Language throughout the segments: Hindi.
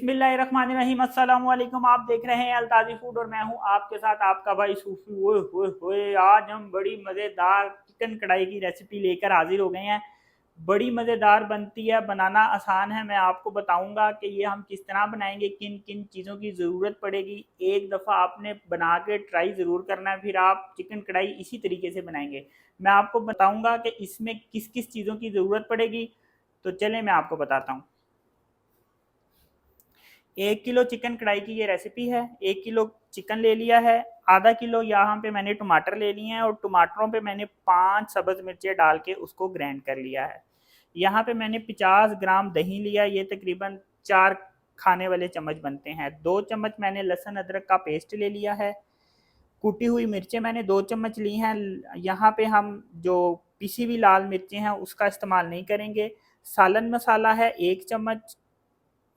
बिस्मिल्लाहिर्रहमानिर्रहीम। अस्सलाम वालेकुम। आप देख रहे हैं अलताजी फूड और मैं हूं आपके साथ आपका भाई सूफी। ओए होए होए, आज हम बड़ी मज़ेदार चिकन कढ़ाई की रेसिपी लेकर हाजिर हो गए हैं। बड़ी मज़ेदार बनती है, बनाना आसान है। मैं आपको बताऊंगा कि ये हम किस तरह बनाएंगे, किन किन चीज़ों की ज़रूरत पड़ेगी। एक दफ़ा आपने बना के ट्राई ज़रूर करना है, फिर आप चिकन कढ़ाई इसी तरीके से बनाएंगे। मैं आपको बताऊँगा कि इसमें किस किस चीज़ों की ज़रूरत पड़ेगी। तो चलें मैं आपको बताता हूँ। 1 किलो चिकन कढ़ाई की ये रेसिपी है। 1 किलो चिकन ले लिया है। आधा किलो यहाँ पे मैंने टमाटर ले लिए हैं और टमाटरों पे मैंने 5 सब्ज़ मिर्चें डाल के उसको ग्राइंड कर लिया है। यहाँ पे मैंने 50 ग्राम दही लिया, ये तकरीबन 4 खाने वाले चम्मच बनते हैं। 2 चम्मच मैंने लहसुन अदरक का पेस्ट ले लिया है। कुटी हुई मिर्चें मैंने 2 चम्मच ली हैं। यहाँ पे हम जो पिसी हुई लाल मिर्चें हैं उसका इस्तेमाल नहीं करेंगे। सालन मसाला है 1 चम्मच।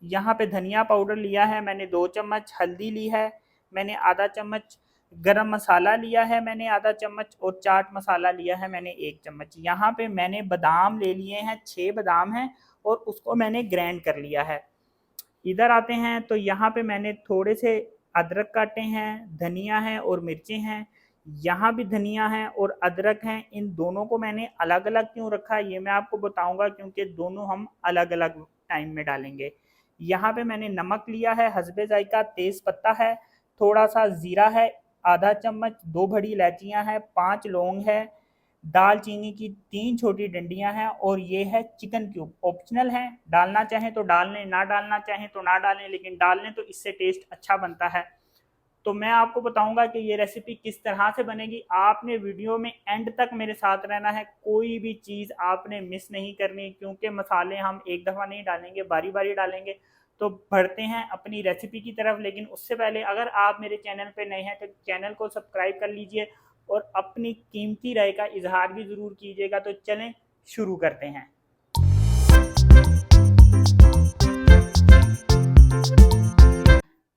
यहाँ पे धनिया पाउडर लिया है मैंने 2 चम्मच। हल्दी ली है मैंने आधा चम्मच। गरम मसाला लिया है मैंने आधा चम्मच और चाट मसाला लिया है मैंने 1 चम्मच। यहाँ पे मैंने बादाम ले लिए हैं, 6 बादाम हैं और उसको मैंने ग्राइंड कर लिया है। इधर आते हैं तो यहाँ पे मैंने थोड़े से अदरक काटे हैं, धनिया है और मिर्चें हैं। यहाँ भी धनिया है और अदरक हैं। इन दोनों को मैंने अलग अलग क्यों रखा है ये मैं आपको बताऊंगा, क्योंकि दोनों हम अलग अलग टाइम में डालेंगे। यहाँ पे मैंने नमक लिया है हस्बे जायका, तेज पत्ता है, थोड़ा सा जीरा है आधा चम्मच, 2 बड़ी इलायचियाँ हैं, 5 लौंग है, दालचीनी की 3 छोटी डंडियां हैं और ये है चिकन क्यूब। ऑप्शनल है, डालना चाहें तो डाल लें, ना डालना चाहें तो ना डालें, लेकिन डाल लें तो इससे टेस्ट अच्छा बनता है। तो मैं आपको बताऊंगा कि ये रेसिपी किस तरह से बनेगी। आपने वीडियो में एंड तक मेरे साथ रहना है, कोई भी चीज़ आपने मिस नहीं करनी, क्योंकि मसाले हम एक दफ़ा नहीं डालेंगे, बारी बारी डालेंगे। तो बढ़ते हैं अपनी रेसिपी की तरफ, लेकिन उससे पहले अगर आप मेरे चैनल पर नए हैं तो चैनल को सब्सक्राइब कर लीजिए और अपनी कीमती राय का इजहार भी ज़रूर कीजिएगा। तो चलें शुरू करते हैं।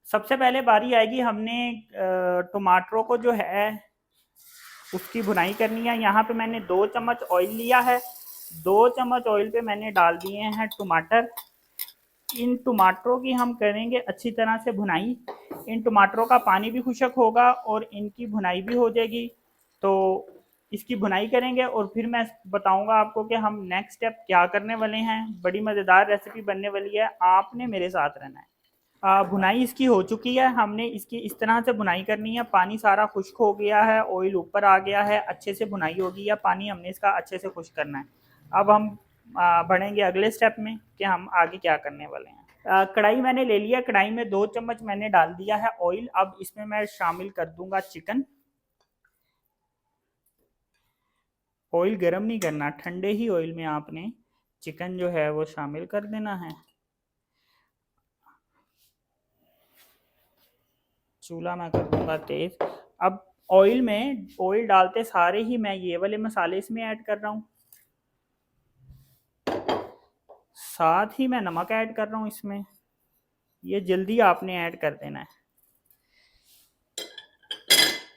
सबसे पहले बारी आएगी, हमने टमाटरों को जो है उसकी भुनाई करनी है। यहाँ पे मैंने 2 चम्मच ऑयल लिया है। 2 चम्मच ऑयल पे मैंने डाल दिए हैं टमाटर। इन टमाटरों की हम करेंगे अच्छी तरह से भुनाई। इन टमाटरों का पानी भी खुश्क होगा और इनकी भुनाई भी हो जाएगी। तो इसकी भुनाई करेंगे और फिर मैं बताऊंगा आपको कि हम नेक्स्ट स्टेप क्या करने वाले हैं। बड़ी मज़ेदार रेसिपी बनने वाली है, आपने मेरे साथ रहना है। भुनाई इसकी हो चुकी है। हमने इसकी इस तरह से भुनाई करनी है, पानी सारा खुश्क हो गया है, ऑयल ऊपर आ गया है, अच्छे से भुनाई हो गई है, पानी हमने इसका अच्छे से खुश्क करना है। अब हम बढ़ेंगे अगले स्टेप में कि हम आगे क्या करने वाले हैं। कढ़ाई मैंने ले लिया, कढ़ाई में 2 चम्मच मैंने डाल दिया है ऑयल। अब इसमें मैं शामिल कर दूंगा चिकन। ऑयल गर्म नहीं करना, ठंडे ही ऑयल में आपने चिकन जो है वो शामिल कर देना है। चूल्हा मैं कर दूंगा तेज। अब ऑयल डालते सारे ही मैं ये वाले मसाले इसमें ऐड कर रहा हूँ, साथ ही मैं नमक ऐड कर रहा हूँ इसमें। ये जल्दी आपने ऐड कर देना है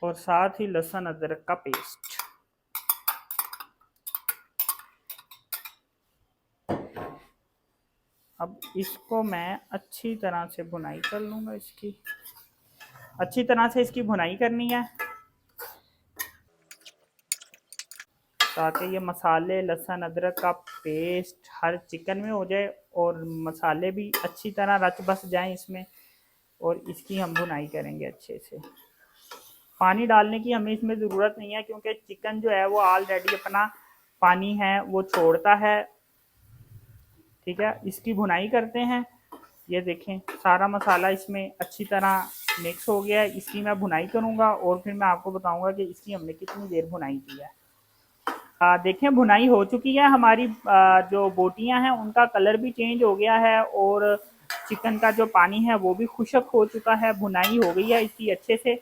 और साथ ही लहसुन अदरक का पेस्ट। अब इसको मैं अच्छी तरह से भुनाई कर लूँगा। इसकी अच्छी तरह से इसकी भुनाई करनी है ताकि ये मसाले लहसुन अदरक का पेस्ट हर चिकन में हो जाए और मसाले भी अच्छी तरह रच बस जाएं इसमें। और इसकी हम भुनाई करेंगे अच्छे से। पानी डालने की हमें इसमें ज़रूरत नहीं है, क्योंकि चिकन जो है वो ऑलरेडी अपना पानी है वो छोड़ता है। ठीक है, इसकी भुनाई करते हैं। ये देखें सारा मसाला इसमें अच्छी तरह मिक्स हो गया है। इसकी मैं भुनाई करूँगा और फिर मैं आपको बताऊँगा कि इसकी हमने कितनी देर भुनाई की है। देखें भुनाई हो चुकी है हमारी। जो बोटियां हैं उनका कलर भी चेंज हो गया है और चिकन का जो पानी है वो भी खुश्क हो चुका है। भुनाई हो गई है इसकी अच्छे से,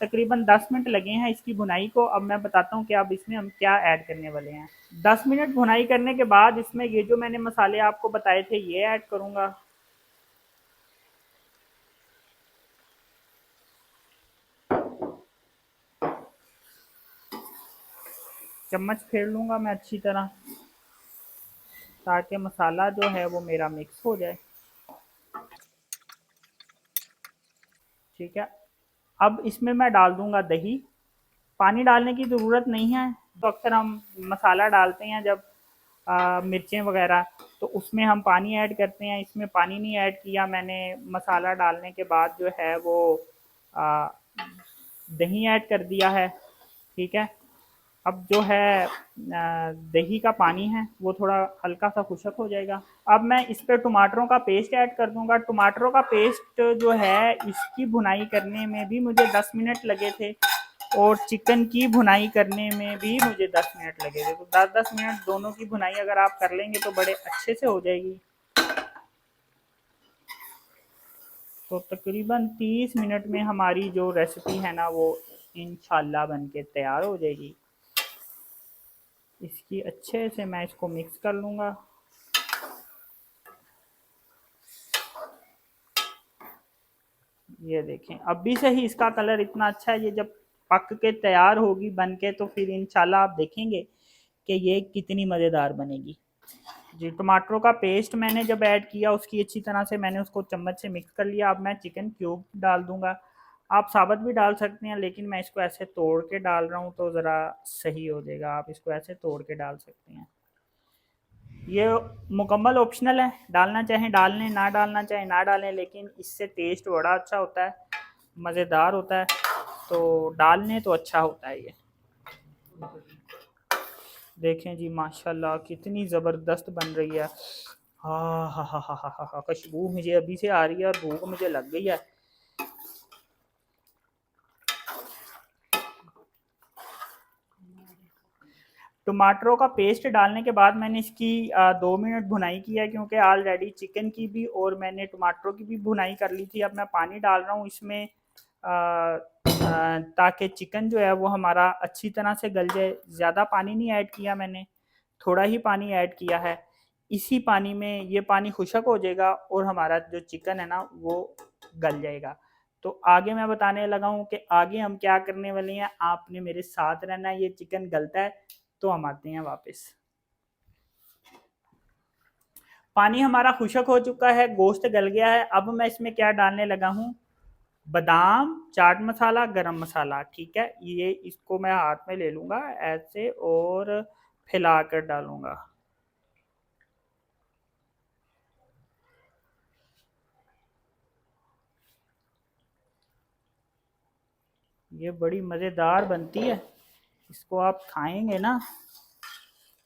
तकरीबन 10 मिनट लगे हैं इसकी भुनाई को। अब मैं बताता हूँ कि अब इसमें हम क्या ऐड करने वाले हैं। 10 मिनट भुनाई करने के बाद इसमें ये जो मैंने मसाले आपको बताए थे ये ऐड करूँगा। चम्मच फेर लूँगा मैं अच्छी तरह ताकि मसाला जो है वो मेरा मिक्स हो जाए। ठीक है। अब इसमें मैं डाल दूंगा दही। पानी डालने की ज़रूरत नहीं है, तो अक्सर हम मसाला डालते हैं जब मिर्चें वगैरह, तो उसमें हम पानी ऐड करते हैं। इसमें पानी नहीं ऐड किया मैंने, मसाला डालने के बाद जो है वो आ, दही ऐड कर दिया है। ठीक है। अब जो है दही का पानी है वो थोड़ा हल्का सा खुशक हो जाएगा। अब मैं इस पे टमाटरों का पेस्ट ऐड कर दूंगा। टमाटरों का पेस्ट जो है इसकी भुनाई करने में भी मुझे 10 मिनट लगे थे, और चिकन की भुनाई करने में भी मुझे 10 मिनट लगे थे। तो 10-10 मिनट दोनों की भुनाई अगर आप कर लेंगे तो बड़े अच्छे से हो जाएगी। तो तकरीबन 30 मिनट में हमारी जो रेसिपी है ना वो इंशाल्लाह बन के तैयार हो जाएगी। इसकी अच्छे से मैं इसको मिक्स कर लूँगा। ये देखें, अभी से ही इसका कलर इतना अच्छा है। ये जब पक के तैयार होगी बन के तो फिर इंशाल्लाह आप देखेंगे कि ये कितनी मज़ेदार बनेगी। जी, टमाटरों का पेस्ट मैंने जब ऐड किया उसकी अच्छी तरह से मैंने उसको चम्मच से मिक्स कर लिया। अब मैं चिकन क्यूब डाल दूंगा। आप साबुत भी डाल सकते हैं, लेकिन मैं इसको ऐसे तोड़ के डाल रहा हूँ तो ज़रा सही हो जाएगा। आप इसको ऐसे तोड़ के डाल सकते हैं। ये मुकम्मल ऑप्शनल है, डालना चाहें डाल लें, ना डालना चाहें ना डालें, लेकिन इससे टेस्ट बड़ा अच्छा होता है, मज़ेदार होता है। तो डाल लें तो अच्छा होता है ये। देखें जी माशाल्लाह कितनी ज़बरदस्त बन रही है। हाँ हाँ हाँ हाँ हाँ हाँ, खुशबू मुझे अभी से आ रही है और भूख मुझे लग गई है। टमाटरों का पेस्ट डालने के बाद मैंने इसकी 2 मिनट भुनाई की है, क्योंकि ऑलरेडी चिकन की भी और मैंने टमाटरों की भी भुनाई कर ली थी। अब मैं पानी डाल रहा हूँ इसमें, ताकि चिकन जो है वो हमारा अच्छी तरह से गल जाए। ज़्यादा पानी नहीं ऐड किया मैंने, थोड़ा ही पानी ऐड किया है। इसी पानी में ये पानी खुशक हो जाएगा और हमारा जो चिकन है ना वो गल जाएगा। तो आगे मैं बताने लगा हूँ कि आगे हम क्या करने वाले हैं, आपने मेरे साथ रहना है। ये चिकन गलता है तो हम आते हैं वापस। पानी हमारा खुशक हो चुका है, गोश्त गल गया है। अब मैं इसमें क्या डालने लगा हूँ, बादाम, चाट मसाला, गरम मसाला। ठीक है, ये इसको मैं हाथ में ले लूँगा ऐसे और फैला कर डालूँगा। ये बड़ी मज़ेदार बनती है, इसको आप खाएंगे ना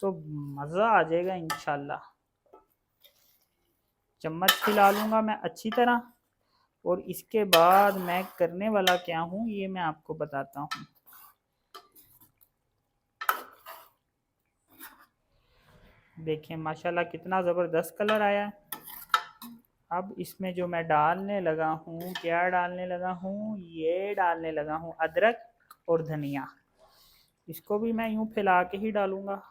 तो मज़ा आ जाएगा इंशाल्लाह। चम्मच खिला लूँगा मैं अच्छी तरह, और इसके बाद मैं करने वाला क्या हूँ ये मैं आपको बताता हूँ। देखें माशाल्लाह कितना ज़बरदस्त कलर आया है। अब इसमें जो मैं डालने लगा हूँ, क्या डालने लगा हूँ, ये डालने लगा हूँ अदरक और धनिया। इसको भी मैं यूँ फैला के ही डालूँगा।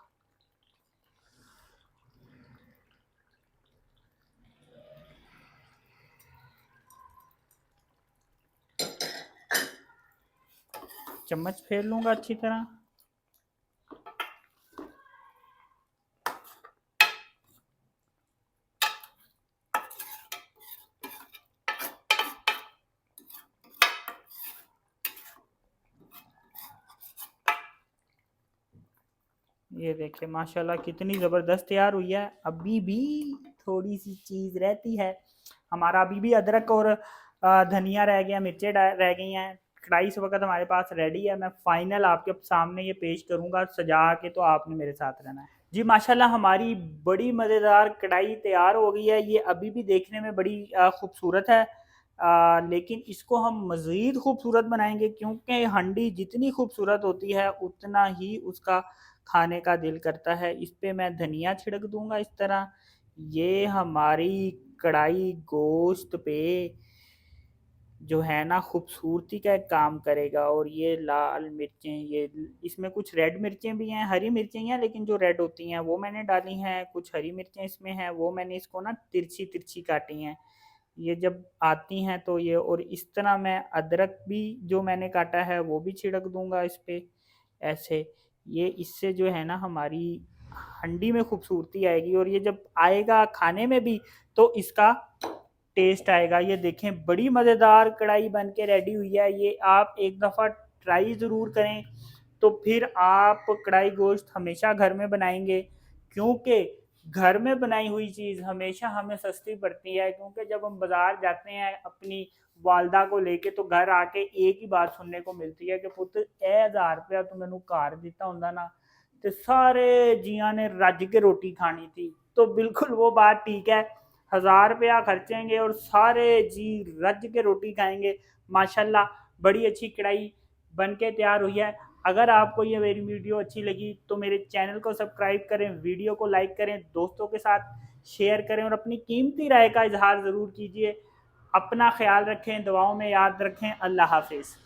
चम्मच फेर लूँगा अच्छी तरह। ये देखिए माशाल्लाह कितनी ज़बरदस्त तैयार हुई है। अभी भी थोड़ी सी चीज़ रहती है, हमारा अभी भी अदरक और धनिया रह गया, मिर्चें रह गई हैं। कढ़ाई इस वक्त हमारे पास रेडी है, मैं फाइनल आपके सामने ये पेश करूँगा सजा के, तो आपने मेरे साथ रहना है। जी माशाल्लाह हमारी बड़ी मज़ेदार कढ़ाई तैयार हो गई है। ये अभी भी देखने में बड़ी खूबसूरत है, लेकिन इसको हम मज़ीद खूबसूरत बनाएंगे, क्योंकि हंडी जितनी खूबसूरत होती है उतना ही उसका खाने का दिल करता है। इस पे मैं धनिया छिड़क दूंगा इस तरह। ये हमारी कढ़ाई गोश्त पे जो है ना खूबसूरती का एक काम करेगा। और ये लाल मिर्चें, ये इसमें कुछ रेड मिर्चें भी हैं, हरी मिर्चें हैं, लेकिन जो रेड होती हैं वो मैंने डाली हैं। कुछ हरी मिर्चें इसमें हैं, वो मैंने इसको ना तिरछी तिरछी काटी हैं। ये जब आती हैं तो ये, और इस तरह मैं अदरक भी जो मैंने काटा है वो भी छिड़क दूंगा इस पे ऐसे। ये इससे जो है ना हमारी हंडी में खूबसूरती आएगी, और ये जब आएगा खाने में भी तो इसका टेस्ट आएगा। ये देखें बड़ी मज़ेदार कढ़ाई बन के रेडी हुई है। ये आप एक दफ़ा ट्राई ज़रूर करें, तो फिर आप कढ़ाई गोश्त हमेशा घर में बनाएंगे, क्योंकि घर में बनाई हुई चीज़ हमेशा हमें सस्ती पड़ती है। क्योंकि जब हम बाज़ार जाते हैं अपनी वालदा को लेके, तो घर आके एक ही बात सुनने को मिलती है कि पुत 1000 रुपया तो मैनू घर दिता होंदा ना, तो सारे जियां ने रज के रोटी खानी थी। तो बिल्कुल वो बात ठीक है, 1000 रुपया खर्चेंगे और सारे जी रज के रोटी खाएंगे। माशाल्लाह बड़ी अच्छी कढ़ाई बन के तैयार हुई है। अगर आपको ये मेरी वीडियो अच्छी लगी तो मेरे चैनल को सब्सक्राइब करें, वीडियो को लाइक करें, दोस्तों के साथ शेयर करें और अपनी कीमती राय का इजहार ज़रूर कीजिए। अपना ख्याल रखें, दुआओं में याद रखें। अल्लाह हाफिज़।